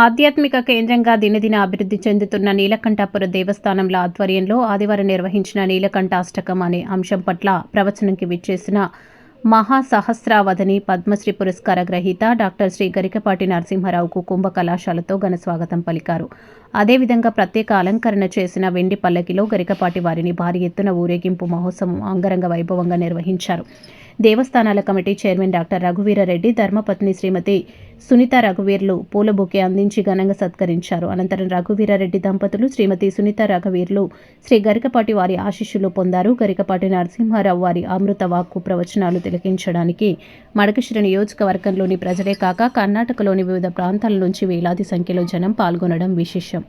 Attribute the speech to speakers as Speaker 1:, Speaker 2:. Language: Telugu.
Speaker 1: ఆధ్యాత్మిక కేంద్రంగా దినదిన అభివృద్ధి చెందుతున్న నీలకంఠాపుర దేవస్థానంల ఆధ్వర్యంలో ఆదివారం నిర్వహించిన నీలకంఠాష్టకం అనే అంశం పట్ల ప్రవచనంకి విచ్చేసిన మహాసహస్రావధిని పద్మశ్రీ పురస్కార గ్రహీత డాక్టర్ శ్రీ గరికపాటి నరసింహారావుకు కుంభ కళాశాలతో ఘన స్వాగతం పలికారు. అదేవిధంగా ప్రత్యేక అలంకరణ చేసిన వెండి పల్లకిలో గరికపాటి వారిని భారీ ఎత్తున ఊరేగింపు మహోత్సవం అంగరంగ వైభవంగా నిర్వహించారు. దేవస్థానాల కమిటీ చైర్మన్ డాక్టర్ రఘువీరారెడ్డి, ధర్మపత్ని శ్రీమతి సునీత రఘువీర్లు పూల బొకే అందించి ఘనంగా సత్కరించారు. అనంతరం రఘువీరారెడ్డి దంపతులు శ్రీమతి సునీత రఘువీర్లు శ్రీ గరికపాటి వారి ఆశీస్సులు పొందారు. గరికపాటి నరసింహారావు వారి అమృత వాక్కు ప్రవచనాలు తిలకించడానికి మడకశిర నియోజకవర్గంలోని ప్రజలే కాక కర్ణాటకలోని వివిధ ప్రాంతాల నుంచి వేలాది సంఖ్యలో జనం పాల్గొనడం విశేషం.